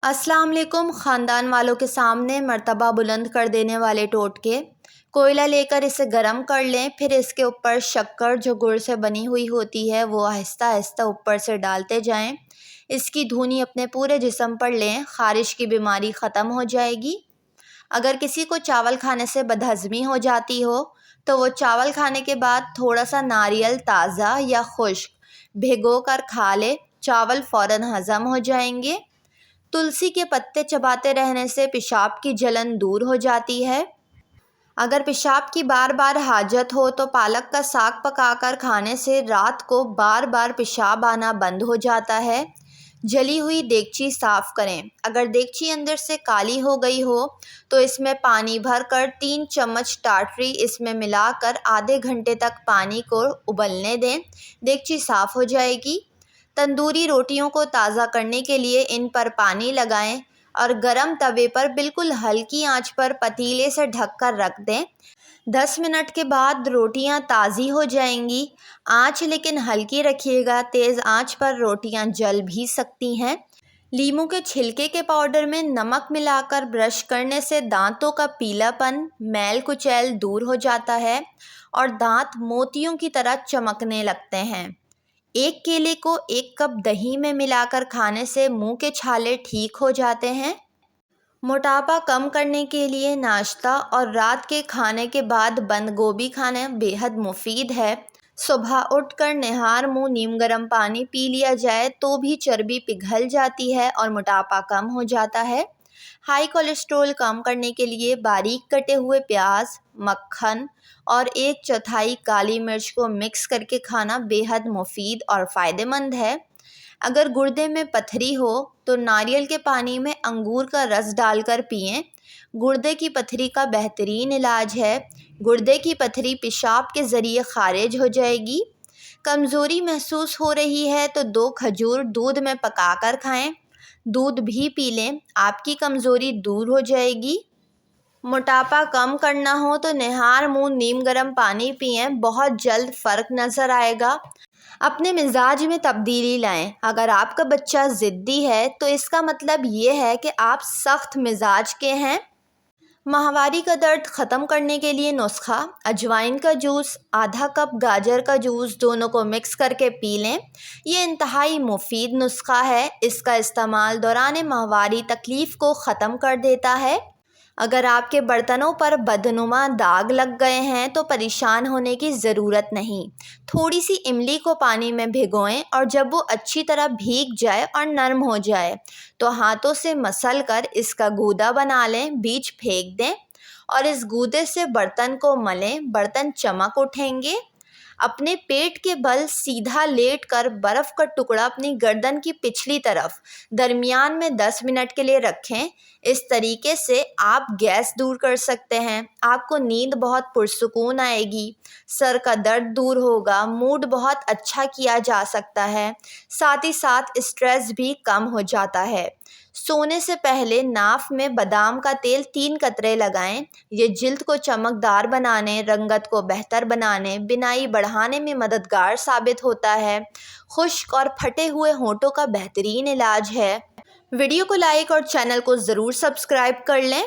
السلام علیکم۔ خاندان والوں کے سامنے مرتبہ بلند کر دینے والے ٹوٹکے۔ کوئلہ لے کر اسے گرم کر لیں، پھر اس کے اوپر شکر جو گڑ سے بنی ہوئی ہوتی ہے وہ آہستہ آہستہ اوپر سے ڈالتے جائیں۔ اس کی دھونی اپنے پورے جسم پر لیں، خارش کی بیماری ختم ہو جائے گی۔ اگر کسی کو چاول کھانے سے بدہضمی ہو جاتی ہو تو وہ چاول کھانے کے بعد تھوڑا سا ناریل تازہ یا خشک بھگو کر کھا لے، چاول فوراً ہضم ہو جائیں گے۔ تلسی کے پتے چباتے رہنے سے پیشاب کی جلن دور ہو جاتی ہے۔ اگر پیشاب کی بار بار حاجت ہو تو پالک کا ساگ پکا کر کھانے سے رات کو بار بار پیشاب آنا بند ہو جاتا ہے۔ جلی ہوئی دیگچی صاف کریں۔ اگر دیگچی اندر سے کالی ہو گئی ہو تو اس میں پانی بھر کر 3 چمچ ٹاٹری اس میں ملا کر آدھے گھنٹے تک پانی کو ابلنے دیں، دیگچی صاف ہو جائے گی۔ تندوری روٹیوں کو تازہ کرنے کے لیے ان پر پانی لگائیں اور گرم توے پر بالکل ہلکی آنچ پر پتیلے سے ڈھک کر رکھ دیں۔ 10 منٹ کے بعد روٹیاں تازی ہو جائیں گی۔ آنچ لیکن ہلکی رکھیے گا، تیز آنچ پر روٹیاں جل بھی سکتی ہیں۔ لیموں کے چھلکے کے پاؤڈر میں نمک ملا کر برش کرنے سے دانتوں کا پیلا پن، میل کچیل دور ہو جاتا ہے اور دانت موتیوں کی طرح چمکنے لگتے ہیں۔ ایک کیلے کو 1 کپ دہی میں ملا کر کھانے سے منہ کے چھالے ٹھیک ہو جاتے ہیں۔ موٹاپا کم کرنے کے لیے ناشتہ اور رات کے کھانے کے بعد بند گوبھی کھانا بے حد مفید ہے۔ صبح اٹھ کر نہار منہ نیم گرم پانی پی لیا جائے تو بھی چربی پگھل جاتی ہے اور موٹاپا کم ہو جاتا ہے۔ ہائی کولیسٹرول کم کرنے کے لیے باریک کٹے ہوئے پیاز، مکھن اور 1/4 کالی مرچ کو مکس کر کے کھانا بے حد مفید اور فائدہ مند ہے۔ اگر گردے میں پتھری ہو تو ناریل کے پانی میں انگور کا رس ڈال کر پئیں۔ گردے کی پتھری کا بہترین علاج ہے۔ گردے کی پتھری پیشاب کے ذریعے خارج ہو جائے گی۔ کمزوری محسوس ہو رہی ہے تو 2 کھجور دودھ میں پکا کر کھائیں، دودھ بھی پی لیں، آپ کی کمزوری دور ہو جائے گی۔ موٹاپا کم کرنا ہو تو نہار منہ نیم گرم پانی پئیں، بہت جلد فرق نظر آئے گا۔ اپنے مزاج میں تبدیلی لائیں۔ اگر آپ کا بچہ ضدی ہے تو اس کا مطلب یہ ہے کہ آپ سخت مزاج کے ہیں۔ ماہواری کا درد ختم کرنے کے لیے نسخہ: اجوائن کا جوس، آدھا کپ گاجر کا جوس، دونوں کو مکس کر کے پی لیں۔ یہ انتہائی مفید نسخہ ہے۔ اس کا استعمال دوران ماہواری تکلیف کو ختم کر دیتا ہے۔ اگر آپ کے برتنوں پر بدنما داغ لگ گئے ہیں تو پریشان ہونے کی ضرورت نہیں۔ تھوڑی سی املی کو پانی میں بھگوئیں اور جب وہ اچھی طرح بھیگ جائے اور نرم ہو جائے تو ہاتھوں سے مسل کر اس کا گودا بنا لیں، بیج پھینک دیں اور اس گودے سے برتن کو ملیں، برتن چمک اٹھیں گے۔ اپنے پیٹ کے بل سیدھا لیٹ کر برف کا ٹکڑا اپنی گردن کی پچھلی طرف درمیان میں 10 منٹ کے لیے رکھیں۔ اس طریقے سے آپ گیس دور کر سکتے ہیں۔ آپ کو نیند بہت پرسکون آئے گی، سر کا درد دور ہوگا، موڈ بہت اچھا کیا جا سکتا ہے، ساتھ ہی ساتھ اسٹریس بھی کم ہو جاتا ہے۔ سونے سے پہلے ناف میں بادام کا تیل 3 قطرے لگائیں۔ یہ جلد کو چمکدار بنانے، رنگت کو بہتر بنانے، بینائی بڑھانے میں مددگار ثابت ہوتا ہے۔ خشک اور پھٹے ہوئے ہونٹوں کا بہترین علاج ہے۔ ویڈیو کو لائک اور چینل کو ضرور سبسکرائب کر لیں۔